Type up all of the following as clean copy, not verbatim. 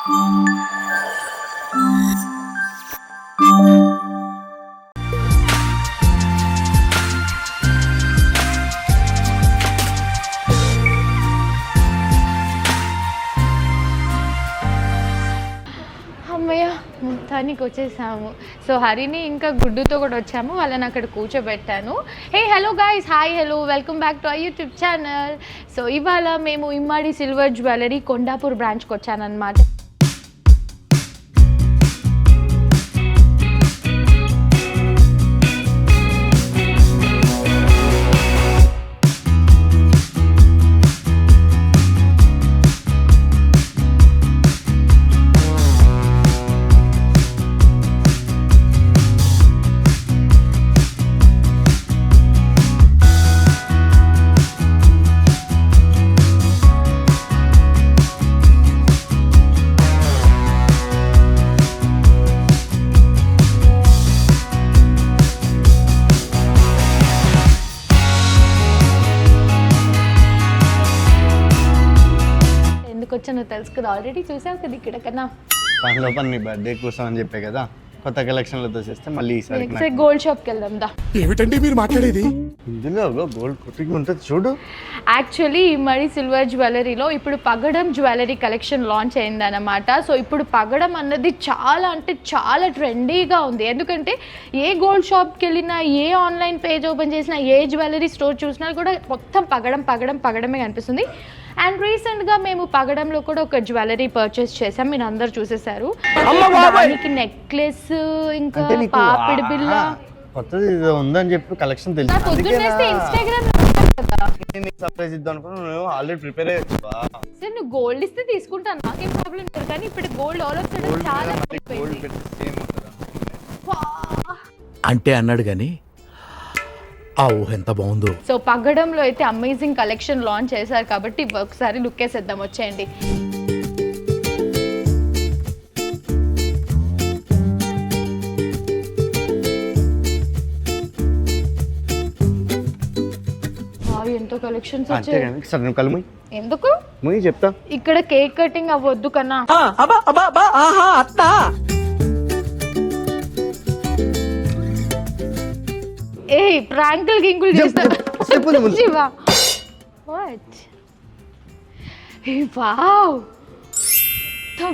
అమ్మయ్య మొత్తానికి వచ్చేసాము. సో హరిని ఇంకా గుడ్డుతో కూడా వచ్చాము, వాళ్ళని అక్కడ కూర్చోబెట్టాను. Hey hello guys, hi hello, welcome back to our YouTube channel. So ఇవాళ మేము ఇమ్మడి సిల్వర్ జ్యువెలరీ కొండాపూర్ బ్రాంచ్కి వచ్చానమాట. వచ్చానో తెలుసు కదా, ఆల్రెడీ చూసావు కదా ఇక్కడ కన్నా. పనిలో పని నీ బర్త్డే కోసం అని చెప్పే కదా, కొత్త కలెక్షన్లతో చేస్తే మళ్ళీ ఈసారి గోల్డ్ షాప్కి వెళ్దాం దా. ఏమిటండి మీరు మాట్లాడేది? ఇందులో గోల్డ్ కొద్దిగా ఉంటుంది చూడు. యాక్చువల్లీ ఇమ్మడి సిల్వర్ జ్యువెలరీలో ఇప్పుడు పగడం జ్యువెలరీ కలెక్షన్ లాంచ్ అయిందన్నమాట. సో ఇప్పుడు పగడం అన్నది చాలా అంటే చాలా ట్రెండీగా ఉంది. ఎందుకంటే ఏ గోల్డ్ షాప్కి వెళ్ళినా, ఏ ఆన్లైన్ పేజ్ ఓపెన్ చేసినా, ఏ జ్యువెలరీ స్టోర్ చూసినా కూడా మొత్తం పగడమే కనిపిస్తుంది. అండ్ రీసెంట్గా మేము పగడంలో కూడా ఒక జ్యువెలరీ పర్చేస్ చేసాం, మీరు అందరు చూసేసారు. దానికి నెక్లెస్, ఇంకా పాపిడి బిల్ల కొత్తది ఉందని చెప్పి కలెక్షన్ తెలుసు. ఇన్స్టాగ్రామ్ సర్ప్రైజ్ ఇద్దాం అనుకున్నా, ఆల్రెడీ ప్రిపేర్ అయ్యొచ్చు. సరే నువ్వు గోల్డ్ ఇస్తే తీసుకుంటాను, నాకేం ప్రాబ్లం లేదు. కానీ ఇప్పుడు గోల్డ్ ఆల్ ఆఫ్ సడన్ చాలా అంటే అన్నాడు కానీ ఆ ఊహ ఎంత బాగుందో. సో పగ్గడంలో అయితే అమేజింగ్ కలెక్షన్ లాంచ్ చేశారు కాబట్టి ఒకసారి లుక్ వేసేద్దాం, వచ్చేయండి. ఎంతో కలెక్షన్స్ వచ్చాయి. ఎందుకు చెప్తా, ఇక్కడ కేక్ కటింగ్ అవ్వద్దు కన్నా. ఏ ప్రాంకులు గింకులు చేస్తారు.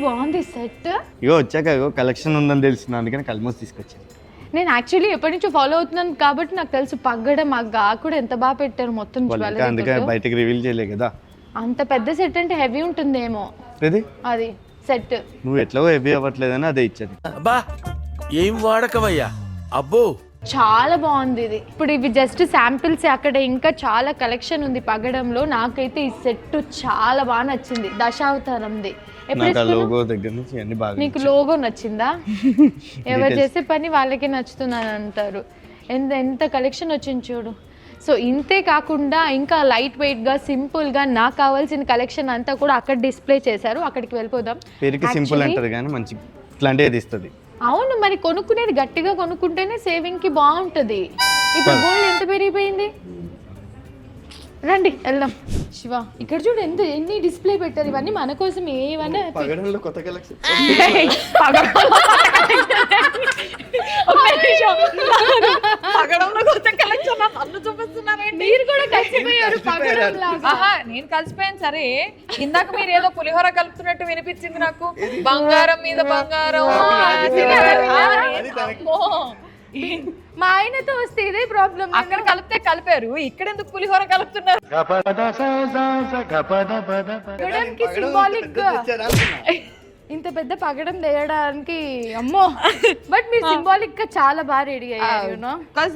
బాగుంది సెట్. ఇగో వచ్చాక కలెక్షన్ ఉందని తెలిసింది, అందుకని కల్మోస్ తీసుకొచ్చాను. నేను యాక్చువల్లీ ఎప్పటి నుంచో ఫాలో అవుతున్నాను కాబట్టి నాకు తెలుసు పగ్గడం. ఆ గా కూడా ఎంత బాగా పెట్టారు మొత్తం. అందుకని బయటకి రివీల్ చేయలే కదా. అంత పెద్ద సెట్ అంటే హెవీ ఉంటుందేమో అది సెట్. నువ్వు ఎట్లా హెవీ అవ్వట్లేదని అదే ఇచ్చేది. ఏం వాడకవయ్యా అబ్బో, చాలా బాగుంది ఇది. ఇప్పుడు ఇవి జస్ట్ శాంపిల్స్, అక్కడ ఇంకా చాలా కలెక్షన్ ఉంది పగడంలో. నాకైతే ఈ సెట్ చాలా బాగా నచ్చింది, దశావతారంది. నీకు లోగో నచ్చిందా? ఎవరు చేసే పని వాళ్ళకి నచ్చుతుందని అంటారు. ఎంత కలెక్షన్ వచ్చింది చూడు. సో ఇంతే కాకుండా ఇంకా లైట్ వెయిట్ గా, సింపుల్ గా నాకు కావాల్సిన కలెక్షన్ అంతా కూడా అక్కడ డిస్ప్లే చేశారు. అక్కడికి వెళ్ళిపోదాం. సింపుల్ అంటారు కానీ మంచి ఇట్లాంటిది ఇస్తుంది. అవును, మరి కొనుక్కునేది గట్టిగా కొనుక్కుంటేనే సేవింగ్ కి బాగుంటది. ఇప్పుడు గోల్డ్ ఎంత పెరిగిపోయింది. రండి వెళ్దాం. శివ ఇక్కడ చూడు ఎన్ని డిస్ప్లే పెట్టారు. ఇవన్నీ మన కోసం. ఏమన్నా పగడంలో కొత్త కలెక్షన్. మీరు కూడా కలిసిపోయారు పగడంలాగా. నేను కలిసిపోయాను. సరే ఇందాక మీరు ఏదో పులిహోర కలుపుతున్నట్టు వినిపించింది నాకు. బంగారం మీద బంగారం. మా ఆయనతో వస్తే ఇదే ప్రాబ్లం. అక్కడ కలిపితే కలిపారు, ఇక్కడ ఎందుకు పులిహోర కలుపుతున్నారు? సింబాలిక్ గా ఇంత పెద్ద పగడం తేయడానికి అమ్మో. బట్ మీరు సింబాలిక్ గా చాలా బాగా రెడీ అయ్యారు.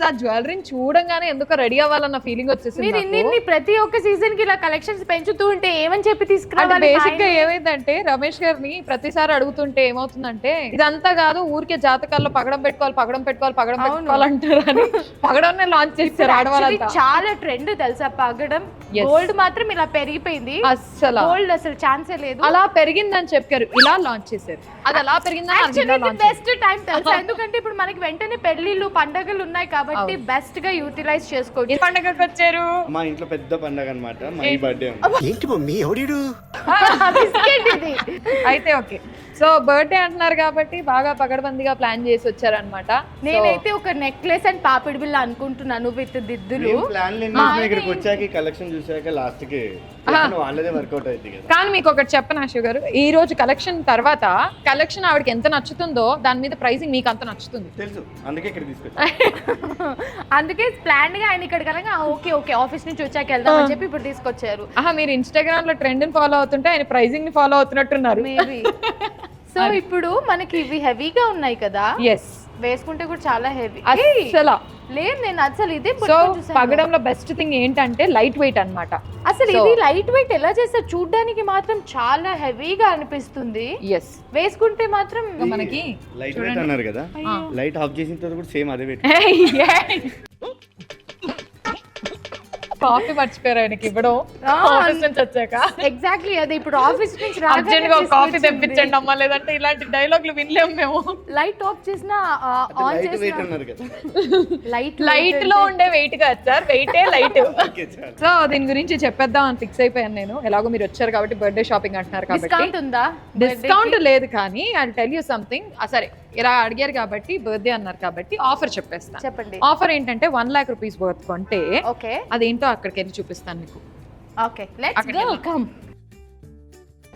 ఆ జ్యువెలరీని చూడంగానే ఎందుకో రెడీ అవ్వాలన్న ఫీలింగ్ వచ్చేసింది. మీరు ఇన్ని ప్రతి ఒక్క సీజన్ కి ఇలా కలెక్షన్స్ పెంచుతూ ఉంటే ఏమని చెప్పి తీసుకురావాలి? బేసిక్ గా ఏమైందంటే రమేష్ గారిని ప్రతిసారి అడుగుతుంటే ఏమవుతుందంటే, ఇదంతా కాదు ఊరికే జాతకాల్లో పగడం పెట్టుకోవాలంటారు అని పగడం లాంచ్ చేస్తారు ఆడవాళ్ళంతా. చాలా ట్రెండ్ తెలుసా పగడం. గోల్డ్ మాత్రం ఇలా పెరిగిపోయింది, అసలు గోల్డ్ అసలు ఛాన్సే లేదు. అలా పెరిగిందని చెప్పారు, ఇలా లాంచ్ చేశారు. అది అలా పెరిగిందని బెస్ట్ టైం తెలుసా? ఎందుకంటే ఇప్పుడు మనకి వెంటనే పెళ్లిళ్ళు, పండగలు ఉన్నాయి కాబట్టి బెస్ట్ గా యూటిలైజ్ చేసుకోవచ్చు. పండగకి వచ్చారు. మా ఇంట్లో పెద్ద పండగ అన్నమాట, మై బర్త్డే. ఏంటి మమ్మీ ఎవడు? బిస్కెట్ ఇది అయితే ఓకే. సో బర్త్డే అంటున్నారు కాబట్టి బాగా పగడబందిగా ప్లాన్ చేసి వచ్చారనమాట. నేనైతే ఒక నెక్లెస్ అండ్ పాపిడి బిల్ల అనుకుంటున్నాను విత్ దిద్దులు. ప్లాన్ ఇక్కడికి వచ్చాక కలెక్షన్ చూసాక లాస్ట్ కి వాళ్ళదే వర్కౌట్ అవుతుంది కదా. కానీ మీకు ఒకటి చెప్పను ఆశు గారు, ఈ రోజు కలెక్షన్ తర్వాత కలెక్షన్ ఆవిడకి ఎంత నచ్చుతుందో దాని మీద ప్రైసింగ్ మీకు అంత నచ్చుతుంది. తెలుసు, అందుకే ఇక్కడ తీసుకొచ్చా. అందుకే ప్లాన్ గా ఆయన ఇక్కడ కనుక ఓకే ఓకే ఆఫీస్ నుంచి వచ్చాక వెళ్దాం అని చెప్పి ఇప్పుడు తీసుకొచ్చారు. మీరు ఇన్స్టాగ్రామ్ లో ట్రెండ్ ని ఫాలో అవుతుంటే ఆయన ప్రైసింగ్ ని ఫాలో అవుతున్నట్టున్నారు. మేబీ. సో ఇప్పుడు మనకి ఇవి హెవీగా ఉన్నాయి కదా, ఎస్, వేసుకుంటే కూడా చాలా హెవీ. అసలు లేదు నేను అసలు ఇదే సో పగడంలో బెస్ట్ థింగ్ ఏంటంటే లైట్ వెయిట్ అన్నమాట. అసలు ఇది లైట్ వెయిట్ ఎలా చేస్తారు, చూడడానికి మాత్రం చాలా హెవీగా అనిపిస్తుంది, ఎస్, వేసుకుంటే మాత్రం మనకి లైట్ వెయిట్ అన్నారు కదా, లైట్ ఆఫ్ చేసిన తర్వాత కూడా సేమ్ అదే వెయిట్. కాఫీ మర్చిపోయారు ఆయనకి ఇవ్వడం ఆఫీస్ నుంచి వచ్చాక. ఎగ్జాక్ట్లీ అదే ఇప్పుడు ఆఫీస్ నుంచి అర్జెంట్ గా కాఫీ తెప్పించండి అమ్మా, లేదంటే ఇలాంటి డైలాగులు వినలేము మేము. లైట్ ఆఫ్ చేసినా ఆన్ లైట్ వెయిట్ చేసినా అన్నారు కదా. లైట్ లో ఉండే వెయిట్ కాదు సార్, వెయిటే లైట్. సో దీని గురించి చెప్పేద్దాం అని ఫిక్స్ అయిపోయాను నేను. ఎలాగో మీరు వచ్చారు కాబట్టి బర్త్డే షాపింగ్ అంటున్నారు కాబట్టి డిస్కౌంట్ ఉందా? డిస్కౌంట్ లేదు, కానీ ఐ టెల్ యూ సంథింగ్. సరే ఇలా అడిగారు కాబట్టి బర్త్డే అన్నారు కాబట్టి ఆఫర్ చెప్పేస్తాను. చెప్పండి. ఆఫర్ ఏంటంటే 1 lakh rupees వర్త్ కొంటే ఓకే అదేంటో అక్కడికి వెళ్ళి చూపిస్తాను మీకు. Okay let's go come.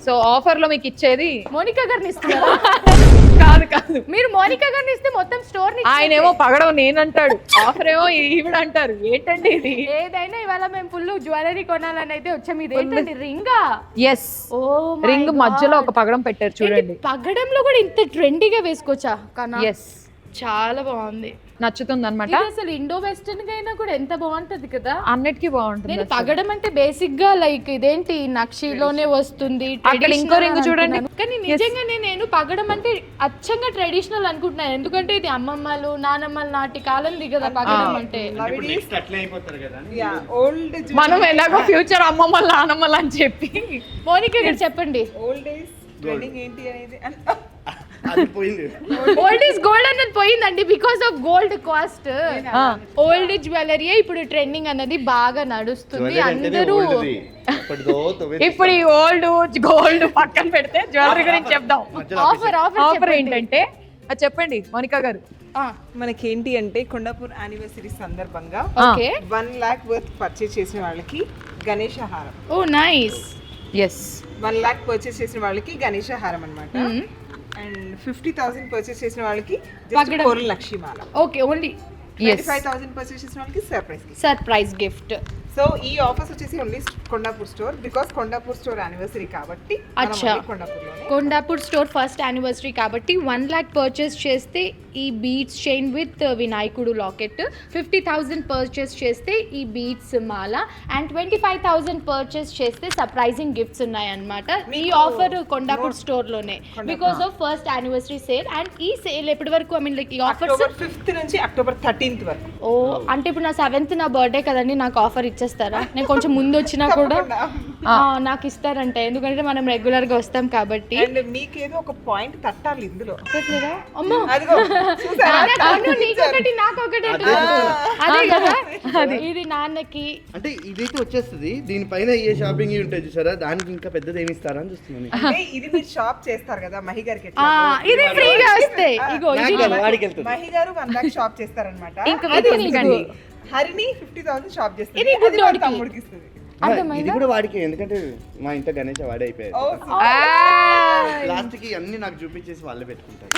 So offer లో మీకు ఇచ్చేది మోనికా గారిని ఇస్తున్నారా? కాదు మీరు మోనికా గారిని ఇస్తే మొత్తం స్టోర్ ని ఆయన ఏమో పగడం నేనంటాడు, ఆఫర్ ఏమో ఈవిడ అంటారు. ఏంటండి ఇది? ఏదైనా ఇవాళ మేము ఫుల్ జ్యువెలరీ కొనాలని అయితే వచ్చాము. ఇది ఏంటండి రింగా? ఎస్, ఓ రింగ్ మధ్యలో ఒక పగడం పెట్టారు చూడండి. పగడంలో కూడా ఇంత ట్రెండీగా వేసుకోవచ్చా? కన్నా ఎస్, చాలా బాగుంది, నచ్చుతుంది అనమాట. ఇది అసలు ఇండో వెస్టర్న్ గా అయినా కూడా ఎంత బాగుంటది కదా. అన్నిటికీ బాగుంటుంది. నేను పగడం అంటే బేసిక్ గా లైక్ ఇదేంటి నక్షీలోనే వస్తుంది, అక్కడ ఇంకో రింగ్ చూడండి. కానీ నిజంగానే నేను పగడం అంటే అచ్చంగా ట్రెడిషనల్ అనుకుంటున్నాను, ఎందుకంటే ఇది అమ్మమ్మలు నానమ్మలు నాటి కాలంది కదా పగడం అంటే. నెక్స్ట్ అట్లే అయిపోతారు కదా. మనం ఎలాగో ఫ్యూచర్ అమ్మమ్మలు నానమ్మలు అని చెప్పి. మోనికా గారు చెప్పండి. ఓల్డ్ డేస్ ట్రెండింగ్ ఏంటి అనేది అది పోయింది. ఓల్డ్ ఇస్ గోల్డ్ అన్నది పోయిందండి because of gold cost. Old jewellery ఇప్పుడు ట్రెండింగ్ అన్నది బాగా నడుస్తుంది. అందరూ ఇప్పుడు ఈ ఓల్డ్ గోల్డ్ పక్కన పెడితే జ్యువెలరీ గురించి చెప్దాం. ఆఫర్ ఏంటంటే అది చెప్పండి మోనికా గారు. మనకేంటి అంటే కొండాపూర్ యానివర్సరీ సందర్భంగా ఓకే 1 lakh వర్త్ పర్చేస్ చేసిన వాళ్ళకి గణేష హారం. ఓ నైస్. ఎస్, 1 lakh పర్చేస్ చేసిన వాళ్ళకి గణేష హారం అన్నమాట. అండ్ 50,000 పర్చేస్ చేసిన వాళ్ళకి కోరల లక్ష్మీమాల. ఓకే ఓన్లీ 25,000 పర్చేస్ చేసిన వాళ్ళకి సర్ప్రైజ్ గిఫ్ట్. సో ఈ ఆఫర్స్ వచ్చేసి only Kondapur store, because Kondapur store anniversary కాబట్టి అచ్చా, కొండాపూర్ స్టోర్ ఫస్ట్ యానివర్సరీ కాబట్టి 1 lakh పర్చేస్ చేస్తే ఈ బీడ్స్ చైన్ విత్ వినాయకుడు లాకెట్, 50,000 పర్చేస్ చేస్తే ఈ బీడ్స్ మాల, అండ్ 25,000 పర్చేస్ చేస్తే సర్ప్రైజింగ్ గిఫ్ట్స్ ఉన్నాయన్నమాట. ఈ ఆఫర్ కొండాపూర్ స్టోర్ లోనే because of first anniversary sale. And ఈ సేల్ ఎప్పటి వరకు, ఐ మీన్ లైక్ ఈ ఆఫర్స్ అక్టోబర్ 5th నుంచి అక్టోబర్ 13th వరకు. ఓ అంటే ఇప్పుడు నా 7th నా బర్త్డే కదండి, నాకు ఆఫర్ ఇచ్చేస్తారా? నేను కొంచెం ముందు వచ్చినా కూడా నాకు ఇస్తారంటే, ఎందుకంటే మనం రెగ్యులర్ గా వస్తాం కాబట్టి. అండ్ మీకేదో ఒక పాయింట్ తట్టాలి ఇందులో. అమ్మో అదిగో చూసారా? అవును, నీకొకటి నాకొకటి అదే కదా. ఇది నాన్నకి అంటే ఇదైతే వచ్చేస్తుంది, దీనిపైన ఏ షాపింగ్ ఉంటాయి చూసారా, దానికి ఇంకా పెద్దది ఏమి ఇస్తారా అని చూస్తున్నాను. అంటే ఇది మీరు షాప్ చేస్తారు కదా మహి గారికి, ఇది ఫ్రీగా వస్తాయి. ఇగో ఇది వాడికి వెళ్తుంది. మహి గారు 1 lakh షాప్ చేస్తారనమాట. హరిని 50,000 షాప్ చేస్తారు. ఇది అది వాళ్ళ తమ్ముడికి ఇస్తుంది. ఇది కూడా వాడికి, ఎందుకంటే మా ఇంట్లో గణేష్ వాడే అయిపోయారు. లాస్ట్ కి అన్ని నాకు చూపించేసి వాళ్ళే పెట్టుకుంటారు.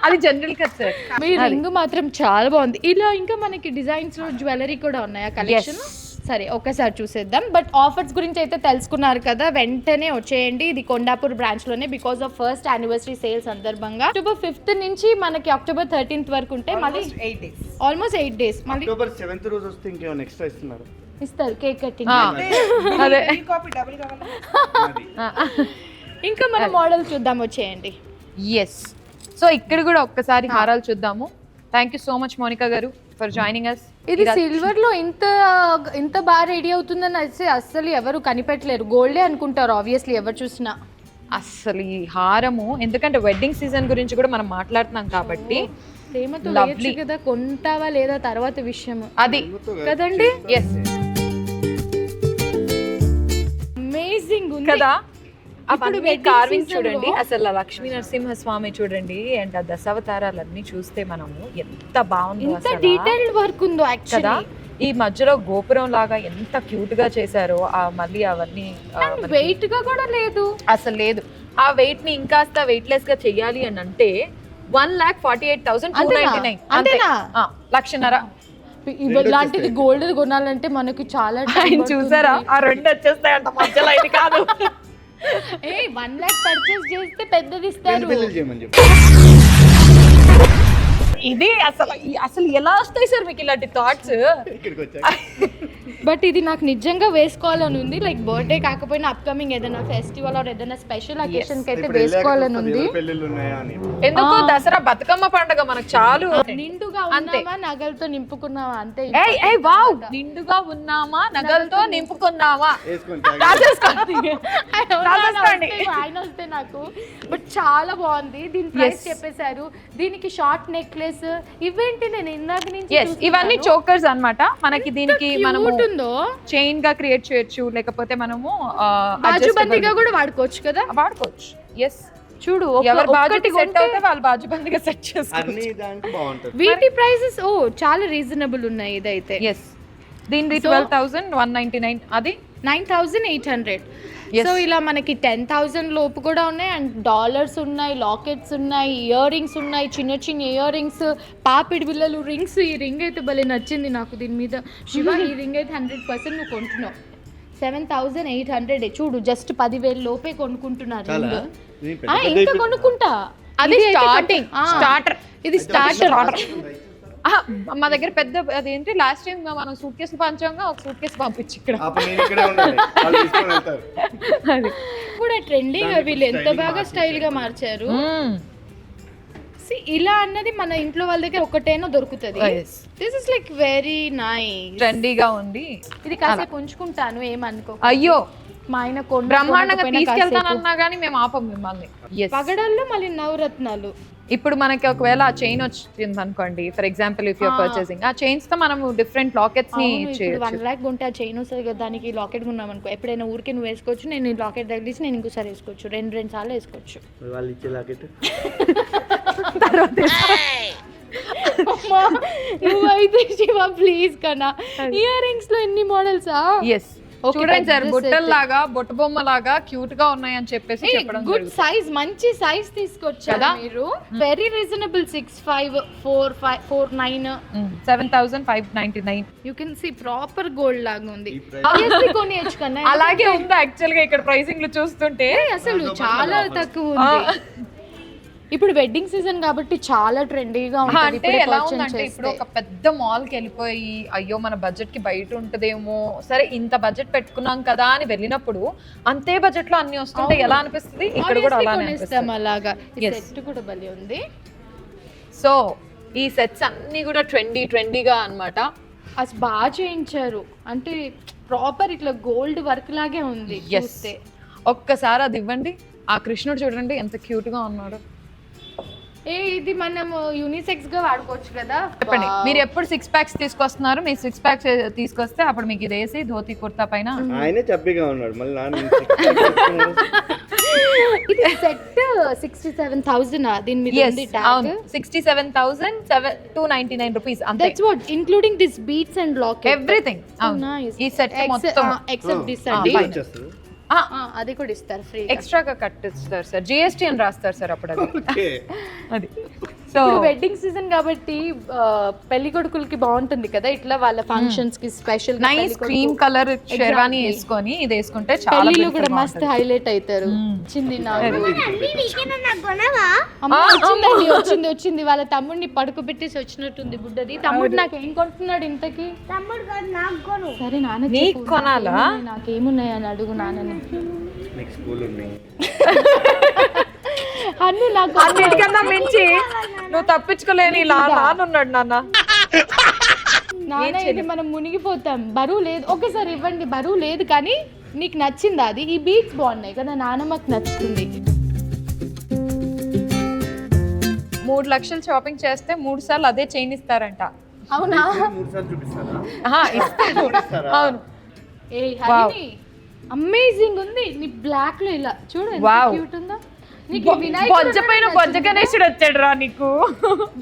అది జనరల్ కదా సార్. మీ రింగ్ మాత్రం చాలా బాగుంది. ఇలా ఇంకా మనకి డిజైన్స్ లో జ్యువెలరీ కూడా ఉన్నాయా కలెక్షన్? సరే ఒక్కసారి చూసేద్దాం. బట్ ఆఫర్స్ గురించి అయితే తెలుసుకున్నారు కదా, వెంటనే వచ్చేయండి. ఇది కొండాపూర్ బ్రాంచ్ లోనే because of first anniversary sale సందర్భంగా అక్టోబర్ 5th నుంచి మనకి అక్టోబర్ 13th వరకు ఉంటే మళ్ళీ ఆల్మోస్ట్ 8 days మళ్ళీ అక్టోబర్ 7th రోజు వస్తే ఇంకేమైనా ఎక్స్ట్రా ఇస్తున్నారు, ఇస్తారు కేక్ కటింగ్. అదే కాపీ డబుల్ కావాలి. ఇంకా మన మోడల్ చూద్దాం, వచ్చేయండి. ఎస్, సో ఇక్కడ కూడా ఒక్కసారి హారాలు చూద్దాము. Thank you so much Monica గారు ఫర్ జాయినింగ్ అస్. ఇది సిల్వర్ లో ఇంత బాగా రెడీ అవుతుందని అయితే అస్సలు ఎవరు కనిపెట్టలేరు. గోల్డే అనుకుంటారు ఆబ్వియస్లీ ఎవరు చూసినా. అస్సలు ఈ హారము, ఎందుకంటే వెడ్డింగ్ సీజన్ గురించి కూడా మనం మాట్లాడుతున్నాం కాబట్టి ప్రేమతో వేయొచ్చు కదా, కొంటావా లేదా తర్వాత విషయం అది కదండి. ఎస్ అమేజింగ్ ఉంది కదా. అవన్నీ wedding కార్వింగ్ season చూడండి, లో- అసలు లక్ష్మీ నరసింహ స్వామి చూడండి అండ్ ఆ దశావతారాలన్నీ చూస్తే మనము ఎంత బాగుందో ఇంత అసలు. డీటెయిల్డ్ వర్క్ ఉందో కదా యాక్చువల్లీ. ఈ మధ్యలో గోపురం లాగా ఎంత క్యూట్ గా చేశారో ఆ మళ్ళీ అవన్నీ మనకి వెయిట్ గా కూడా లేదు. అసలు లేదు. ఆ వెయిట్ ని ఇంకాస్త వెయిట్ లెస్ గా చెయ్యాలి అని అంటే 1,48,299 అంతే. అంతేనా? 1,00,000. ఇలాంటిది గోల్డ్ కొనాలంటే మనకి చాలా time ఆయన పడుతుంది. చూసారా ఆ రెండు వచ్చేస్తాయంట మధ్యలో, ఇది కాదు. ఏ 1 lakh పర్చేస్ చేస్తే పెద్దది ఇస్తారు. పెళ్లి చేయమని చెప్పి ఇది అసలు ఎలా వస్తాయి సార్ మీకు ఇలాంటి థాట్స్? ఇక్కడికి వచ్చాక బట్ ఇది నాకు నిజంగా వేసుకోవాలని ఉంది. లైక్ బర్త్డే కాకపోయినా అప్కమింగ్ ఏదైనా ఫెస్టివల్ ఆర్ ఏదైనా స్పెషల్ అకేషన్ కి అయితే ఇప్పుడు వెళ్ళాక వేసుకోవాలని చూస్తుంది ఉంది. ఎవరి పెళ్ళిళ్ళు ఉన్నాయా అని. ఎందుకో దసరా బతుకమ్మ పండుగ మనకు చాలు. నిండుగా ఉన్నామా నగలతో నింపుకున్నావా అంతే. ఏయ్ వావ్, నిండుగా ఉన్నామా నగలతో నింపుకున్నామా. వేసుకొని రాజస్థానీ. ఆయన వస్తే నాకు బట్ చాలా బాగుంది. దీని ప్రైస్ చెప్పేశారు. దీనికి షార్ట్ నెక్లెస్ ఇవేంటి నేను ఇందాక నుంచి ఇవన్నీ చోకర్స్ అన్నమాట. మనకి దీనికి మనము ఉందో చైన్ గా క్రియేట్ చేయొచ్చు, లేకపోతే మనము బాజుబందీగా కూడా వాడుకోవచ్చు కదా. వాడుకోవచ్చు. ఎస్, చూడు ఎవరు బాజుకి ఒక్కటి సెట్ కొంటే అవుతే వాళ్ళు బాజుబందిగా సెట్ చేసుకోవచ్చు. అన్ని దానికి బాగుంటుంది. వీటి ప్రైసెస్ చాలా రీజనబుల్ ఉన్నాయి. ఇదైతే ఎస్, దీనిది 12,199, అది 9,800. Yes. సో ఇలా మనకి 10,000 లోపు కూడా ఉన్నాయి. అండ్ డాలర్స్ ఉన్నాయి, లాకెట్స్ ఉన్నాయి, ఇయర్ రింగ్స్ ఉన్నాయి, చిన్న చిన్న ఇయర్ రింగ్స్, పాపిడి బిళ్ళలు, రింగ్స్. ఈ రింగ్ అయితే భలే నచ్చింది నాకు. దీని మీద శివ ఈ రింగ్ అయితే 100% నువ్వు కొంటున్నావు. 7,800 చూడు, జస్ట్ 10,000 లోపే కొనుక్కుంటున్నారు చాలా? రింగ్. నేను పెద్ద పెద్ద ఇంకా కొనుక్కుంటా. అది ఇది అయితే స్టార్టింగ్ స్టార్టర్. ఇది స్టార్టర్. మా దగ్గర పెద్ద అదేంటి లాస్ట్ టైం మనం సూట్ కేసు పంచాంగా ఒక సూట్ కేసు పంపించి ఇక్కడ అప్పుడు నేను ఇక్కడే ఉండాలి, వాళ్ళు తీసుకొని వెళ్తారు. అది కూడా ట్రెండింగ్. వీళ్ళు ఎంత బాగా స్టైల్ గా మార్చారు. See, ఇలా అన్నది మన ఇంట్లో వాళ్ళ దగ్గర ఒకటేనో దొరుకుతుంది. Yes. This is like very nice. ట్రెండీగా ఉంది. ఇది కాసేపు ఉంచుకుంటాను, ఏమనుకో. అయ్యో, మా ఆయన కొండ బ్రహ్మాండంగా కొనకపోయినా తీసుకెళ్తానన్నా కానీ మేము ఆపం మిమ్మల్ని. Yes. పగడాల్లో మళ్ళీ నవరత్నాలు. ఇప్పుడు మనకి ఒకవేళ ఆ చైన్ వచ్చింది అనుకోండి, for example if you're purchasing, ఆ చైన్స్ తో మనము డిఫరెంట్ లాకెట్స్ ని అవును, ఇప్పుడు చేయొచ్చు. 1 lakh కొంటే ఆ చైన్ వస్తుంది కదా, దానికి లాకెట్ కొన్నాం అనుకో, ఎప్పుడైనా ఊరికే నువ్వు వేసుకోవచ్చు, నేను ఈ లాకెట్ తగిలిసి నేను ఇంకోసారి వేసుకోవచ్చు, రెండు సార్లు వేసుకోవచ్చు. వాళ్ళు ఇచ్చే లాకెట్ అమ్మా, నువ్వైతే శివ ప్లీజ్ కన్నా. ఇయర్ రింగ్స్ లో ఎన్ని మోడల్సా? ఎస్, చూడండి సార్, బుట్టల్లాగా బుట్ట బొమ్మ లాగా క్యూట్ గా ఉన్నాయని చెప్పేసి చెప్పడం గుడ్ సైజ్, మంచి సైజ్ తీసుకొచ్చారా మీరు. Very reasonable. 6,549. 7,599. You can see proper gold లాగా ఉంది. Obviously కొనియొచ్చు కన్నా. అలాగే ఉంది యాక్చువల్ గా ఇక్కడ ప్రైసింగ్ లు చూస్తుంటే. అసలు చాలా తక్కువ ఉంది. ఇప్పుడు వెడ్డింగ్ సీజన్ కాబట్టి చాలా ట్రెండీగా ఉంటుంది. అంటే ఎలా ఉందంటే ఇప్పుడు ఒక పెద్ద మాల్ కి వెళ్ళిపోయి అయ్యో మన బడ్జెట్ కి బయట ఉంటదేమో, సరే ఇంత బడ్జెట్ పెట్టుకున్నాం కదా అని వెళ్ళినప్పుడు అంతే బడ్జెట్ లో అన్ని వస్తుంటే ఎలా అనిపిస్తుంది? ఇక్కడ కూడా అలానే అనిపిస్తుంది. అలాగా. ఈ సెట్ కూడా భలే ఉంది. సో ఈ సెట్స్ అన్ని కూడా ట్రెండీగా అన్నమాట. అసలు బాగా చేయించారు. అంటే ప్రాపర్ ఇట్లా గోల్డ్ వర్క్ లాగే ఉంది చూస్తే. ఒక్కసారి అది ఇవ్వండి. ఆ కృష్ణుడు చూడండి ఎంత క్యూట్ గా ఉన్నాడు. ఇది మనం యూనిసెక్స్ గా వాడుకోవచ్చు కదా. చెప్పండి, మీరు ఎప్పుడు 6 packs తీసుకొస్తున్నారు? మీరు 6 packs తీసుకొస్తే అప్పుడు మీకు ఇది వేసి ధోతి కుర్తా పైన. ఆయనే చబ్బిగా ఉన్నాడు మళ్ళీ ఇది సెట్ 67,000. దీని మీద ఉంది ట్యాగ్. 67,299 రూపీస్ అంతే. That's what including this beads and locket everything. ఈ సెట్ మొత్తం ఎక్సెప్ట్ దిస్ అండి. వచ్చేస్తుంది. అది కూడా ఇస్తారు ఫ్రీ. ఎక్స్ట్రాగా కట్ ఇస్తారు సార్, జిఎస్టీ అని రాస్తారు సార్ అప్పుడు అది. అది సో వెడ్డింగ్ సీజన్ కాబట్టి పెళ్లి కొడుకులకి బాగుంటుంది కదా ఇట్లా వాళ్ళ ఫంక్షన్స్ కి special. Nice cream colour sherwani వేసుకొని ఇది వేసుకుంటే చాలా పెళ్లిలో కూడా మస్త్ హైలైట్ అవుతారు. వచ్చింది నాకు. అమ్మ, వచ్చింది వాళ్ళ తమ్ముడిని పడుకోబెట్టేసి వచ్చినట్టుంది బుడ్డది. తమ్ముడు నాకు ఏం కొంటున్నాడు ఇంతకి? సరే నాన్న నీకు కొనాలా? నాకేమున్నాయని అడుగు నాన్నని. నెక్స్ట్ స్కూల్ ఉన్నాయి. అన్ని నాకు అన్నిటికన్నా మించి నువ్వు తప్పించుకోలేని ఇలా నాన్నున్నాడు నాన్న. నాన్న ఇది మనం మునిగిపోతాం. బరువు లేదు. ఒకేసారి ఇవ్వండి, బరువు లేదు కానీ నీకు నచ్చిందా అది? ఈ బీట్స్ బాగున్నాయి కదా, నాన్నమ్మకి నచ్చుతుంది. 3 లక్షలు షాపింగ్ చేస్తే 3 సార్లు అదే చైన్ ఇస్తారంట. అవునా? 3 సార్లు చూపిస్తారా? ఇస్తారు. అవును. ఏ హరిణి, అమేజింగ్ ఉంది. నీ బ్లాక్ లో ఇలా చూడు ఎంత Wow. క్యూట్ ఉందో. నీకు వినాయకుడు బొజ్జ పైన ఉన్నాడని బొజ్జ నచ్చిందా? గణేశుడు వచ్చాడు రా నీకు.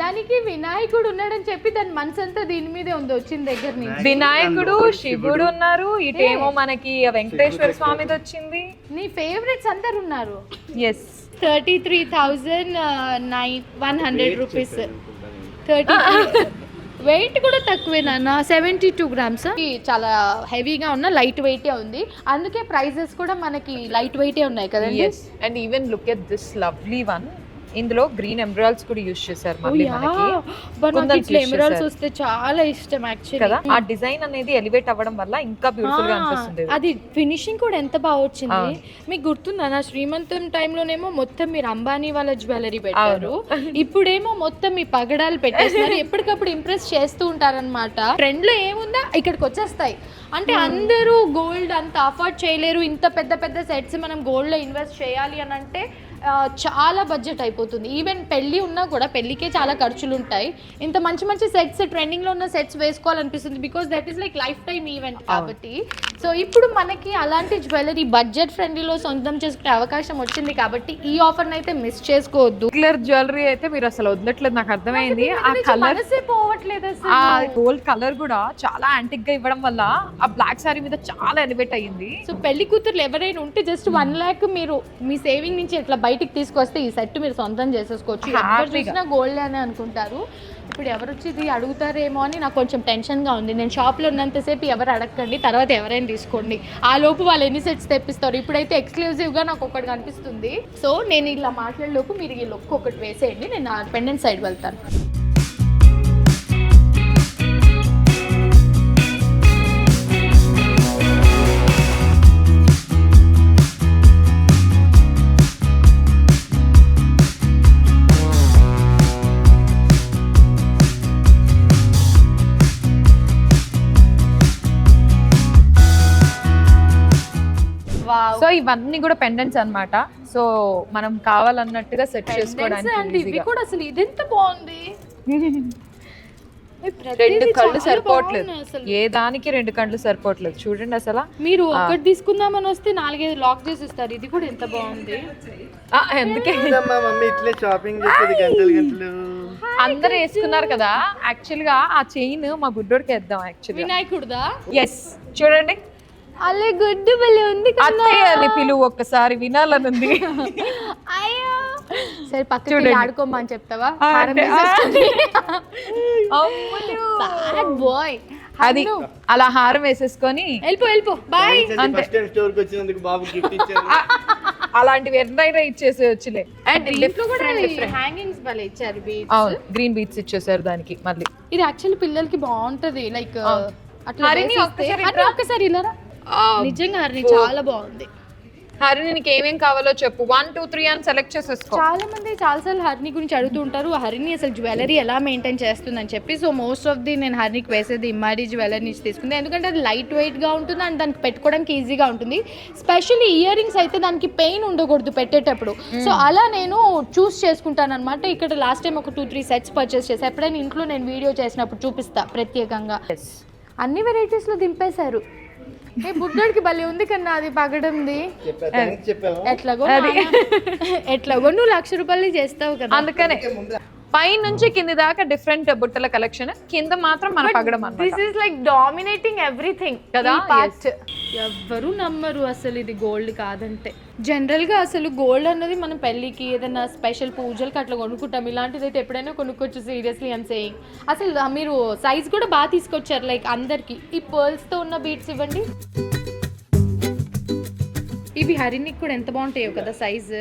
దానికి వినాయకుడు ఉన్నాడని చెప్పి దాని మనసంతా దీని మీదే ఉంది వచ్చిన దగ్గర నుంచి. వినాయకుడు, శివుడు ఉన్నారు, ఇటేమో మనకి వెంకటేశ్వర స్వామిది వచ్చింది. నీ ఫేవరెట్స్ అందరు ఉన్నారు. Yes 33,100 rupees. 33 వెయిట్ కూడా తక్కువే నాన్న, 72 గ్రామ్స్. చాలా హెవీగా ఉన్న లైట్ వెయిటే ఉంది, అందుకే ప్రైజెస్ కూడా మనకి లైట్ వెయిటే ఉన్నాయి కదండి. Yes and even look at this lovely one. ఇందులో గ్రీన్ ఎమరాల్డ్స్ కూడా యూస్ చేశారు మళ్ళీ మనకి. కుందన్స్ use ఎమరాల్డ్స్ చేశారు. వస్తే చాలా ఇష్టం యాక్చువల్లీ కదా ఆ డిజైన్ అనేది ఎలివేట్ అవ్వడం వల్ల ఇంకా బ్యూటిఫుల్ గా అనిపిస్తుంది. అది ఫినిషింగ్ కూడా ఎంత బాగా వచ్చింది. మీకు గుర్తుందా నా శ్రీమంతం టైంలోనేమో మొత్తం మీరు అంబానీ వాళ్ళ జ్యువెలరీ పెట్టారు, ఇప్పుడేమో మొత్తం మీ పగడాలు పెట్టేస్తున్నారు. ఎప్పటికప్పుడు ఇంప్రెస్ చేస్తూ ఉంటారన్నమాట. ట్రెండ్ లో ఏముందా ఇక్కడికి వచ్చేస్తాయి. అంటే అందరూ గోల్డ్ అంత అఫోర్డ్ చేయలేరు. ఇంత పెద్ద పెద్ద సెట్స్ మనం గోల్డ్ లో ఇన్వెస్ట్ చేయాలి అని అంటే చాలా బడ్జెట్ అయిపోతుంది. ఈవెన్ పెళ్ళి ఉన్నా కూడా పెళ్ళికే చాలా ఖర్చులు ఉంటాయి. ఇంత మంచి మంచి సెట్స్ ట్రెండింగ్లో ఉన్న సెట్స్ వేసుకోవాలనిపిస్తుంది, because that is like life time event కాబట్టి. సో ఇప్పుడు మనకి అలాంటి జ్యువెలరీ బడ్జెట్ ఫ్రెండ్లీలో సొంతం చేసుకునే అవకాశం వచ్చింది కాబట్టి ఈ ఆఫర్ని అయితే మిస్ చేసుకోవద్దు. రెగ్యులర్ జ్యువెలరీ అయితే మీరు అసలు వదలట్లేదు, నాకు అర్థమైంది. ఆ కలర్ మనసే పోవట్లేదు అసలు. ఆ గోల్డ్ కలర్ కూడా చాలా యాంటిక్ గా ఇవ్వడం వల్ల ఆ బ్లాక్ సారీ మీద చాలా ఎలివేట్ అయ్యింది. సో పెళ్లి కూతుర్లు ఎవరైనా ఉంటే జస్ట్ 1 lakh మీరు మీ సేవింగ్ నుంచి ఎట్లా బయటికి తీసుకొస్తే ఈ సెట్ మీరు సొంతం చేసేసుకోవచ్చు. ఎవరు చూసినా గోల్డ్ అని అనుకుంటారు. ఇప్పుడు ఎవరు వచ్చి ఇది అడుగుతారేమో అని నాకు కొంచెం టెన్షన్గా ఉంది. నేను షాప్లో ఉన్నంతసేపు ఎవరు అడగండి, తర్వాత ఎవరైనా తీసుకోండి. ఆ లోపు వాళ్ళు ఎన్ని సెట్స్ తెప్పిస్తారు. ఇప్పుడైతే ఎక్స్క్లూజివ్గా నాకు ఒకటి కనిపిస్తుంది. సో నేను ఇలా మాట్లాడేలోపు మీరు ఈ లుక్ ఒకటి వేసేయండి, నేను ఆ పెండెంట్ సైడ్ వెళ్తాను. సో ఇవన్నీ కూడా పెండెంట్స్ అన్నమాట. సో మనం కావాలన్నట్టుగా సెట్ అండ్ చేసుకోవడానికి ఇవి కూడా అసలు ఇదెంత బాగుంది. రెండు కళ్ళు చాలా సరిపోవట్లేదు, బాగున్నాయి అసలు. ఏ దానికి రెండు కళ్ళు సరిపోవట్లేదు. చూడండి అసలు మీరు ఒకటి తీసుకుందామని వస్తే 4-5 లాక్ చేసి ఇస్తారు. ఇది కూడా ఎంత బాగుంది. ఎందుకే మా మమ్మీ ఇట్లే షాపింగ్ చేసేది గంటలు గంటలు. అందరూ వేసుకున్నారు కదా, యాక్చువల్ గా ఆ చైన్ మా గుడ్డోడికి వేద్దాం యాక్చువల్లీ. వినాయకుడుదా? ఎస్ చూడండి, అల్లే గుడ్డు భలే ఉంది కదా. అత్తయ్య అని పిలువు ఒక్కసారి, వినాలని ఉంది. అయ్యో సరే పక్కకి చూడండి. ఆడుకోమని చెప్తావా? అంటే, బ్యాడ్ బాయ్. అది అలా హారం వేసేసుకొని వెళ్ళిపో బాయ్. అంతే. ఫస్ట్ టైం స్టోర్ కి వచ్చినందుకు బాబు గిఫ్ట్ ఇచ్చారు. అలాంటివి ఎన్నైనా ఇచ్చేసి వచ్చులే. అండ్ దీంట్లో కూడా హ్యాంగింగ్స్ భలే ఇచ్చారు beads. అవును, గ్రీన్ బీట్స్ ఇచ్చేసారు దానికి మళ్ళీ. ఇది యాక్చువల్లీ పిల్లలకి బాగుంటది. లైక్ అట్లా హరిణి వేసేస్తే- ఒక్కసారి హరిణి ఒక్కసారి ఇలా రా. నిజంగా హరిణి చాలా బాగుంది. హరిణి నీకు ఏమేం కావాలో చెప్పు, 1, 2, 3 అని సెలెక్ట్ చేసేసుకో. చాలా మంది చాలాసార్లు హరిణి గురించి అడుగుతూ ఉంటారు, హరిణి అసలు జ్యువెలరీ ఎలా మెయింటైన్ చేస్తుందని చెప్పి. సో మోస్ట్ ఆఫ్ ది నేను హరిణికి వేసేది ఇమ్మాడి జ్యువెలరీ నుంచి తీసుకుంది, ఎందుకంటే అది లైట్ వెయిట్గా ఉంటుంది అండ్ దానికి పెట్టుకోవడానికి ఈజీగా ఉంటుంది. స్పెషల్లీ ఇయర్ రింగ్స్ అయితే దానికి పెయిన్ ఉండకూడదు పెట్టేటప్పుడు. సో అలా నేను చూస్ చేసుకుంటాను అనమాట. ఇక్కడ లాస్ట్ టైం ఒక 2-3 సెట్స్ పర్చేస్ చేసి ఎప్పుడైనా ఇంట్లో నేను వీడియో చేసినప్పుడు చూపిస్తా ప్రత్యేకంగా. అన్ని వెరైటీస్లో దింపేశారు. ఏ బుడ్డోడికి భలే ఉంది కన్నా అది పగడంది. చెప్పాము ఎట్లాగో ఎట్లాగో నువ్వు 1,00,000 రూపాయలు చేస్తావు కదా. అందుకనే పై నుంచి కింది దాకా డిఫరెంట్ బుట్టల కలెక్షన్, కింద మాత్రం మన పగడం అన్నమాట. This is like dominating everything కదా? ఎవ్వరు నమ్మరు అసలు ఇది గోల్డ్ కాదంటే. జనరల్ గా అసలు గోల్డ్ అన్నది మనం పెళ్ళికి ఏదైనా స్పెషల్ పూజలకి అట్లా కొనుక్కుంటాం. ఇలాంటిది అయితే ఎప్పుడైనా కొనుక్కోవచ్చు. Seriously I'm saying. అసలు మీరు సైజ్ కూడా బాగా తీసుకొచ్చారు లైక్ అందరికి. ఈ పర్ల్స్ తో ఉన్న బీట్స్ ఇవ్వండి. ఇవి హరిణికి కూడా ఎంత బాగుంటాయో కదా సైజ్.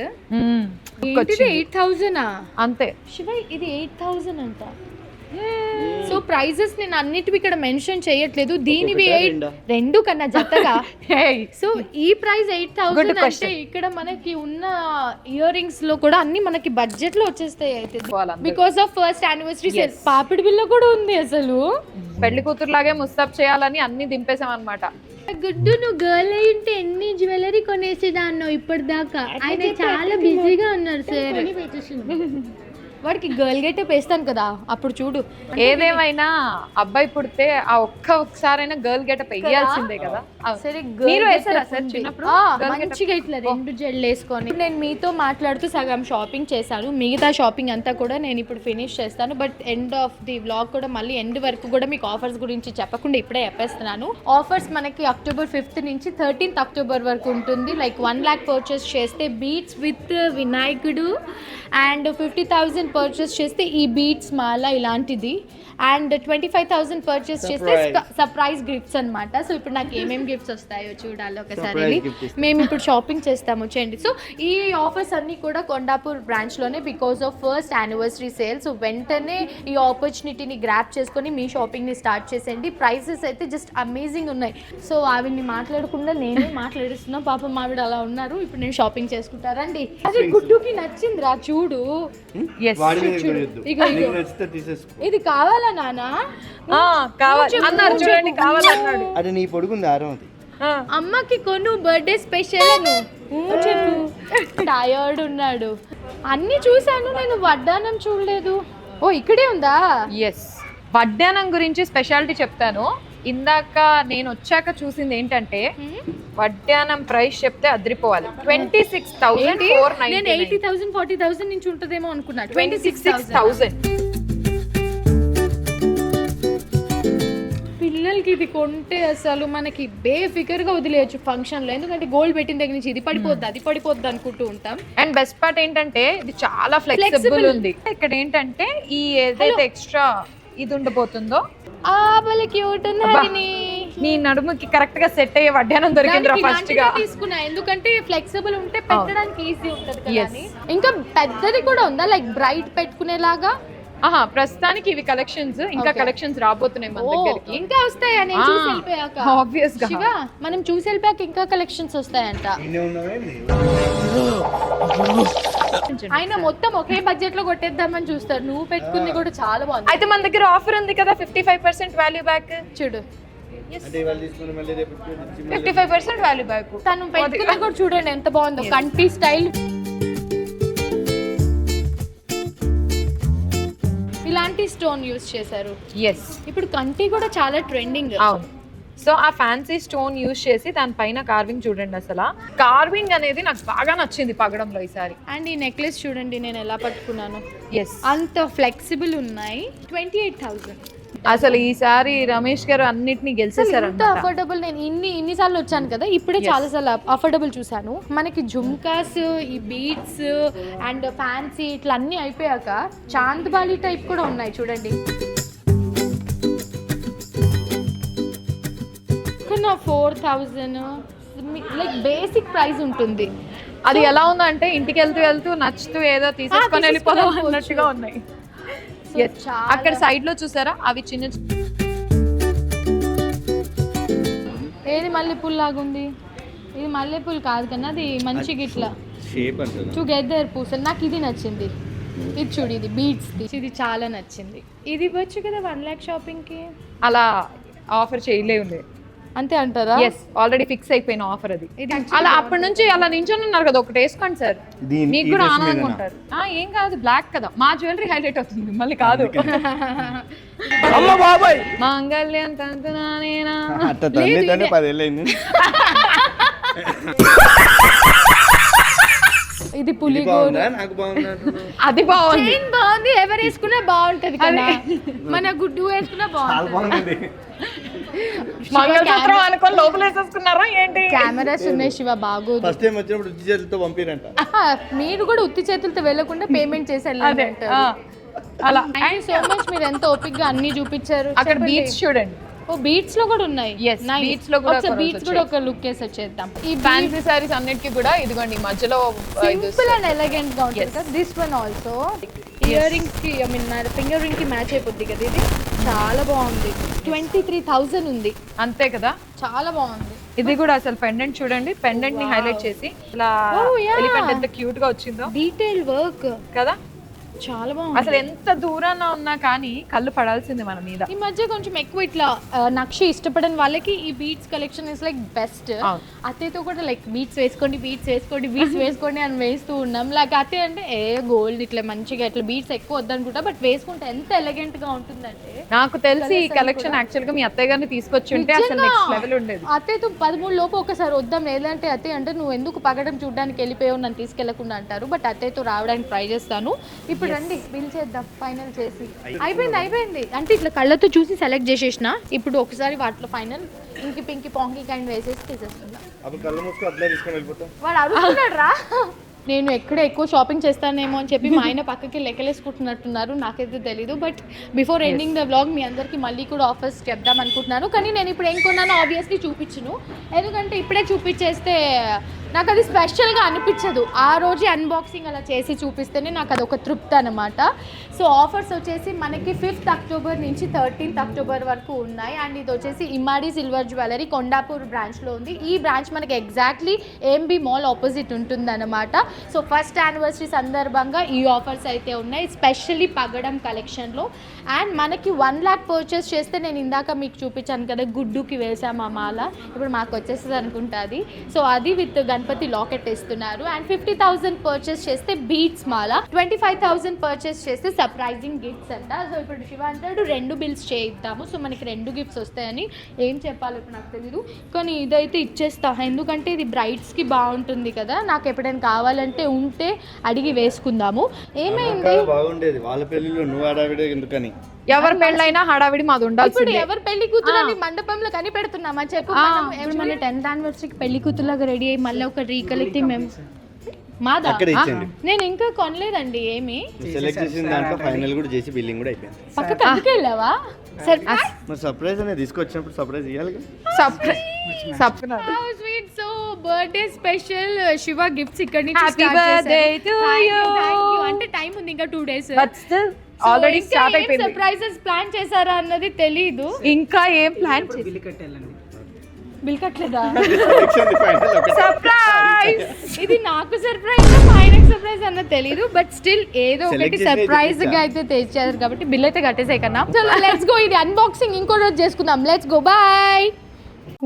8,000 అంతే శివ, ఇది 8,000 అంట. సో ప్రైజెస్ నేను అన్నిటివి ఇక్కడ మెన్షన్ చేయట్లేదు. దీనివి 2 కన్నా జతగా. సో ఈ ప్రైస్ 8,000 అంటే ఇక్కడ మనకి ఉన్న ఇయర్ రింగ్స్ లో కూడా అన్ని మనకి బడ్జెట్ లో వచ్చేస్తాయి అయితే, because of first anniversary sale. పాపిడి బిల్ల కూడా ఉంది అసలు. పెళ్లి కూతురు లాగే ముస్తాబ్ చేయాలని అన్ని దింపేసాం అన్నమాట. గుడ్డు నువ్వు గర్ల్ అయి ఉంటే ఎన్ని జ్యువెలరీ కొనేసేదాన్నో ఇప్పటిదాకా. ఆయన చాలా బిజీగా ఉన్నారు సార్. వాడికి గర్ల్ గెటప్ వేస్తాను కదా అప్పుడు చూడు. ఏదేమైనా అబ్బాయి పుడితే ఆ ఒక్కసారైనా గర్ల్ గెటప్ వేయాల్సిందే కదా. సరే మీరు వేసారా సార్ చిన్నప్పుడు మంచిగా ఇట్లా 2 జెళ్ళు వేసుకొని నేను మీతో మాట్లాడుతూ సగం షాపింగ్ చేశాను. మిగతా షాపింగ్ అంతా కూడా నేను ఇప్పుడు ఫినిష్ చేస్తాను. But end of the vlog కూడా మళ్ళీ ఎండ్ వరకు కూడా మీకు ఆఫర్స్ గురించి చెప్పకుండా ఇప్పుడే చెప్పేస్తున్నాను. ఆఫర్స్ మనకి అక్టోబర్ 5th నుంచి 13th అక్టోబర్ వరకు ఉంటుంది. లైక్ 1 lakh పర్చేస్ చేస్తే బీట్స్ విత్ వినాయకుడు అండ్ 50,000 పర్చేస్ చేస్తే ఈ బీట్స్ మాల ఇలాంటిది అండ్ 25,000 పర్చేస్ చేస్తే సర్ప్రైజ్ గిఫ్ట్స్ అన్నమాట. సో ఇప్పుడు నాకు ఏమేమి గిఫ్ట్స్ వస్తాయో చూడాలి ఒకసారి. మేము ఇప్పుడు షాపింగ్ చేస్తాము చేయండి. సో ఈ ఆఫర్స్ అన్నీ కూడా కొండాపూర్ బ్రాంచ్లోనే because of first anniversary sale. So వెంటనే ఈ ఆపర్చునిటీని గ్రాప్ చేసుకొని మీ షాపింగ్ని స్టార్ట్ చేసేయండి. ప్రైసెస్ అయితే జస్ట్ అమేజింగ్ ఉన్నాయి. సో ఆవిడ్ని మాట్లాడకుండా నేనే మాట్లాడిస్తున్నా. పాపం ఆవిడ అలా ఉన్నారు. ఇప్పుడు నేను షాపింగ్ చేసుకుంటారండి. అదే గుడ్డుకి నచ్చింది రా చూడు. ఇది కావాలా నానా? కావాలి అన్నారు చూడండి, కావాలన్నాడు. అది నీ పొడుగుంది ఆరం అది. అమ్మకి కొను బర్త్డే స్పెషల్ చెప్పు. టయర్డ్ ఉన్నాడు. అన్ని చూసాను నేను, వడ్డానం చూడలేదు. ఓ ఇక్కడే ఉందా? ఎస్, వడ్డానం గురించి స్పెషాలిటీ చెప్తాను. ఇందాక నేను వచ్చాక చూసింది ఏంటంటే వడ్డానం ప్రైస్ చెప్తే అదిరిపోవాలి. 26,499. నేను 80,000 40,000 నుంచి ఉంటుందేమో అనుకున్నా. 26,000. పిల్లలకి ఇది కొంటే అసలు మనకి బేఫికర్ గా వదిలేయచ్చు ఫంక్షన్ లో. ఎందుకంటే గోల్డ్ పెట్టిన దగ్గర నుంచి ఇది పడిపోద్ది అది పడిపోద్ది అనుకుంటూ ఉంటాం. అండ్ బెస్ట్ పార్ట్ ఏంటంటే ఇది చాలా ఫ్లెక్సిబుల్ ఉంది. ఇక్కడ ఏంటంటే ఈ ఏదైతే ఎక్స్ట్రా ఇది ఉండబోతుందో క్యూట్ ఉంది. నీ నడుముకి కరెక్ట్ గా సెట్ అయ్యే వడ్డానం దొరికిందిరా ఫస్ట్ గా తీసుకున్నా. ఎందుకంటే ఫ్లెక్సిబుల్ ఉంటే పెట్టడానికి ఈజీ ఉంటది కదా. ఇంకా పెద్దది కూడా ఉందా లైక్ బ్రైట్ పెట్టుకునేలాగా? ప్రస్తుతానికి ఇవి కలెక్షన్స్, ఇంకా కలెక్షన్స్ రాబోతున్నాయి మన దగ్గరికి. ఇంకా వస్తాయా? నేను చూసి వెళ్ళిపోయాక ఆబ్వియస్ గా శివ మనం చూసి వెళ్ళిపోయాక ఇంకా కలెక్షన్స్ వస్తాయంట. ఆయన మొత్తం ఒకే బడ్జెట్ లో కొట్టేద్దామని చూస్తారు. నువ్వు పెట్టుకుంది కూడా చాలా బాగుంది. అయితే మన దగ్గర ఆఫర్ ఉంది కదా 55% వాల్యూ బ్యాక్. చూడు 55% వాల్యూ బ్యాక్. తను పెట్టుకుంది కూడా చూడండి ఎంత బాగుందో. కంటి స్టైల్ ఇలాంటి స్టోన్ యూస్ చేశారు. ఎస్, ఇప్పుడు కంటి కూడా చాలా ట్రెండింగ్. అవును. సో ఆ ఫ్యాన్సీ స్టోన్ యూస్ చేసి దానిపైన కార్వింగ్ చూడండి. అసలు కార్వింగ్ అనేది నాకు బాగా నచ్చింది పగడంలో ఈసారి. అండ్ ఈ నెక్లెస్ చూడండి నేను ఎలా పట్టుకున్నాను. ఎస్, అంత ఫ్లెక్సిబుల్ ఉన్నాయి. 28,000. అసలు ఈసారి రమేష్ గారు అన్నిటిని గెలిచేసారు. ఎంత అఫోర్డబుల్. నేను ఇన్నిసార్లు వచ్చాను కదా, ఇప్పుడే చాలా సార్లు అఫోర్డబుల్ చూసాను. మనకి జుమ్కాస్, ఈ బీడ్స్ అండ్ ఫ్యాన్సీ ఇట్లా అన్నీ అయిపోయాక చాంద్బాలి టైప్ కూడా ఉన్నాయి చూడండి. నా 4,000 లైక్ బేసిక్ ప్రైస్ ఉంటుంది. అది ఎలా ఉందంటే ఇంటికి వెళ్తూ నచ్చుతూ ఏదో తీసేసుకొని వెళ్ళిపోదాం అన్నట్టుగా ఉన్నాయి. అక్కడ సైడ్ లో చూసారా అవి చిన్న ఏది మల్లెపూలు లాగుంది? ఇది మల్లెపూలు కాదు కన్నా అది మంచిగా ఇట్లా టుగెదర్ పూసలు. నాకు ఇది నచ్చింది. ఇది చూడు, ఇది బీడ్స్, ఇది చాలా నచ్చింది. ఇది ఇవ్వచ్చు కదా 1 lakh షాపింగ్ కి. అలా ఆఫర్ చేయలేదు అంతే అంటారా? ఎస్, ఆల్రెడీ ఫిక్స్ అయిపోయిన ఆఫర్ అది. అలా అప్పటి నుంచి అలా నించొని ఉన్నారు కదా, ఒకటి వేసుకోండి సార్, మీకు కూడా ఆనందంగా ఉంటారు. ఏం కాదు, బ్లాక్ కదా, మా జ్యువెలరీ హైలైట్ అవుతుంది మళ్ళీ కాదు. మాంగళ్యం తంతునానేనా ఇది పులిగోరు. అది బాగుంది. బాగుంది. ఎవరు వేసుకున్నా బాగుంటది కదా. మన గుడ్డు వేసుకున్నా బాగుంటుంది. మంగళసూత్రం అనుకొని లోపల వేసేసుకున్నారా ఏంటి? కెమెరాస్ ఉన్నాయి శివ, బాగోదు. ఫస్ట్ టైం వచ్చినప్పుడు ఉత్తి చేతులతో పంపిరంట. మీరు కూడా ఉత్తి చేతులతో వెళ్ళకుండా పేమెంట్ చేసి వెళ్ళాలి. అలా సో మచ్. మీరు ఎంత ఓపిక్ గా అన్ని చూపించారు. అక్కడ బీట్స్ చూడండి. ఓ బీట్స్ లో కూడా ఉన్నాయి. బీట్స్ లో కూడా బీట్స్ కూడా ఒక లుక్ వేసి వచ్చేద్దాం. ఈ ఫ్యాన్సీ సారీస్ అన్నిటికీ కూడా ఇదిగోండి మధ్యలో సింపుల్ అండ్ ఎలిగెంట్ గా ఉంటుంది కదా. This one also ear rings కి, ఐ మీన్ ఫింగర్ రింగ్ కి మ్యాచ్ అయిపోద్ది కదా. ఇది చాలా బాగుంది. 23,000 ఉంది అంతే కదా, చాలా బాగుంది. ఇది కూడా అసలు పెండెంట్ చూడండి, పెండెంట్ ని హైలైట్ చేసి ఇలా ఎలిఫెంట్ ఎంత క్యూట్ గా వచ్చిందో. డీటెయిల్ వర్క్ కదా. చాలా బాగుంది. అసలు ఎంత దూరాన ఉన్నా కానీ కళ్ళు పడాల్సింది మన మీద. ఈ మధ్య కొంచెం ఎక్కువ ఇట్లా నక్షి ఇష్టపడని వాళ్ళకి ఈ beads collection is like best. అత్తయ్యతో కూడా లైక్ బీట్స్ వేసుకోండి అని వేస్తూ ఉన్నాం. లైక్ అత్తయ్య అంటే గోల్డ్ ఇట్లా మంచిగా ఇట్లా బీట్స్ ఎక్కువ వద్దనుకుంటా, బట్ వేసుకుంటే ఎంత ఎలిగెంట్ గా ఉంటుందంటే. నాకు తెలిసి ఈ కలెక్షన్ యాక్చువల్ గా మీ అత్తయ్య గారిని తీసుకొచ్చి ఉంటే అసలు నెక్స్ట్ లెవెల్ ఉండేది. అత్తయ్యతో 13 లోపు ఒకసారి వద్దాం, లేదంటే అత్తయ్య అంటే నువ్వు ఎందుకు పగడం చూడడానికి వెళ్ళిపోయావు, నన్ను తీసుకెళ్లకుండా అంటారు. బట్ అత్తయ్యతో రావడానికి ట్రై చేస్తాను. ఇప్పుడు రండి బిల్ చేద్దాం ఫైనల్ చేసి. అయిపోయింది అంటే ఇట్లా కళ్ళతో చూసి సెలెక్ట్ చేసేసిన. ఇప్పుడు ఒకసారి వాటిలో ఫైనల్ ఇంకి పింకి పాంకి కైండ్ వేసేసి తీసేస్తున్నా. వాడు అడుగుతున్నాడు రా. నేను ఎక్కడ ఎక్కువ షాపింగ్ చేస్తానేమో అని చెప్పి మా ఆయన పక్కకి లెక్కలేసుకుంటున్నట్టున్నారు, నాకైతే తెలీదు. But before ending the vlog మీ అందరికీ మళ్ళీ కూడా ఆఫర్స్ చెప్దాం అనుకుంటున్నాను. కానీ నేను ఇప్పుడు ఏం కొన్నానో ఆబ్వియస్లీ చూపించను, ఎందుకంటే ఇప్పుడే చూపించేస్తే నాకు అది స్పెషల్గా అనిపించదు. ఆ రోజు అన్బాక్సింగ్ అలా చేసి చూపిస్తేనే నాకు అది ఒక తృప్తి అనమాట. సో ఆఫర్స్ వచ్చేసి మనకి 5th అక్టోబర్ నుంచి 13th అక్టోబర్ వరకు ఉన్నాయి. అండ్ ఇది వచ్చేసి ఇమ్మాడి సిల్వర్ జ్యువెలరీ కొండాపూర్ బ్రాంచ్లో ఉంది. ఈ బ్రాంచ్ మనకి ఎగ్జాక్ట్లీ ఏఎంబి మాల్ ఆపోజిట్ ఉంటుందన్నమాట. సో ఫస్ట్ యానివర్సరీ సందర్భంగా ఈ ఆఫర్స్ అయితే ఉన్నాయి, స్పెషల్లీ పగడం కలెక్షన్లో. అండ్ మనకి 1 lakh పర్చేస్ చేస్తే, నేను ఇందాక మీకు చూపించాను కదా గుడ్డుకి వేసాము ఆ మాల, ఇప్పుడు మాకు వచ్చేస్తుంది అనుకుంటుంది. సో అది విత్ గణపతి లాకెట్ ఇస్తున్నారు. అండ్ 50,000 పర్చేస్ చేస్తే బీట్స్ మాల, 25,000 పర్చేస్ చేస్తే సర్ప్రైజింగ్ గిఫ్ట్స్ అంట. సో ఇప్పుడు శివ అంటాడు 2 బిల్స్ చేయిద్దాము, సో మనకి 2 గిఫ్ట్స్ వస్తాయని. ఏం చెప్పాలి ఇప్పుడు నాకు తెలీదు, కానీ ఇదైతే ఇచ్చేస్తా, ఎందుకంటే ఇది బ్రైడ్స్కి బాగుంటుంది కదా. నాకు ఎప్పుడైనా కావాలంటే ఉంటే అడిగి వేసుకుందాము. ఏమైంది బాగుండేది వాళ్ళ పెళ్లిలో నువ్వు ఆడావిడే ఎందుకని. ఎవరి పెళ్ళైనా హడావిడి మాది ఇప్పుడు ఉండాల్సిందే. ఎవరు పెళ్లి కూతురు మండపంలో కనిపెడుతున్నామా చెప్పు. ఇప్పుడు మన 10th యానివర్సరీకి పెళ్లి కూతురులాగా రెడీ అయ్యి మళ్ళీ ఒక రీకలెక్టింగ్ మేము మాదా. నేను ఇంకా కొనలేదండి ఏమి. సెలెక్ట్ చేసిన దాంట్లో ఫైనల్ కూడా చేసి బిల్లింగ్ కూడా అయిపోయింది. పక్కకి అందుకు వెళ్ళావా? మరి సర్ప్రైజ్ అనేది తీసుకొచ్చినప్పుడు సర్ప్రైజ్ ఇవ్వాలి కదా. Sweet. So birthday special Shiva gifts ఇక్కడ నుంచి Happy birthday to you. అంటే టైం ఉంది ఇంకా 2 days. ఆల్రెడీ స్టార్ట్ అయిపోయింది. సర్ప్రైజెస్ ప్లాన్ చేశారా అన్నది తెలీదు. ఇంకా ఏం ప్లాన్ చేసి బిల్లు కట్టాలండి. బిల్ కట్టలేదా? సర్ప్రైజ్. ఇది నాకు సర్ప్రైజ్ మా ఆయనకి సర్ప్రైజ్ అన్నది తెలీదు, బట్ స్టిల్ ఏదో ఒకటి సర్ప్రైజ్ గా అయితే తెచ్చారు కాబట్టి బిల్ అయితే కట్టేసే కన్నా. చలో లెట్స్ గో. ఇది అన్బాక్సింగ్ ఇంకో రోజు చేసుకుందాం. Let's go, bye.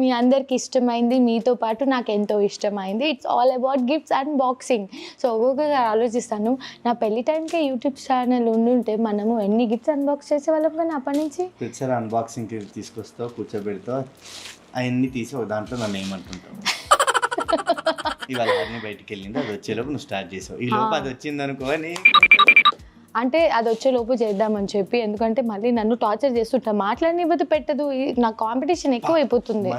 మీ అందరికి ఇష్టమైంది, మీతో పాటు నాకు ఎంతో ఇష్టమైంది. It's all about gifts unboxing. So ఒక్కొక్కసారి ఆలోచిస్తాను, నా పెళ్లి టైంకే యూట్యూబ్ ఛానల్ ఉండుంటే మనము ఎన్ని గిఫ్ట్స్ అన్బాక్స్ చేసేవాళ్ళం. కానీ అప్పటి నుంచి ప్రతిసారి అన్బాక్సింగ్ తీసుకొస్తావు, కూర్చోబెడతావు, అవన్నీ తీసి ఒక దాంట్లో నన్ను ఏమంటుంటావు. ఇవాళ అన్ని బయటికి వెళ్ళింది, అది వచ్చేలోపు నువ్వు స్టార్ట్ చేసావు. ఈ లోపు అది వచ్చింది అనుకో అని. అంటే అది వచ్చేలోపు చేద్దామని చెప్పి, ఎందుకంటే మళ్ళీ నన్ను టార్చర్ చేస్తుంటా, మాట్లాడనివ్వదు, పెట్టదు. నా కాంపిటీషన్ ఎక్కువ అయిపోతుంది.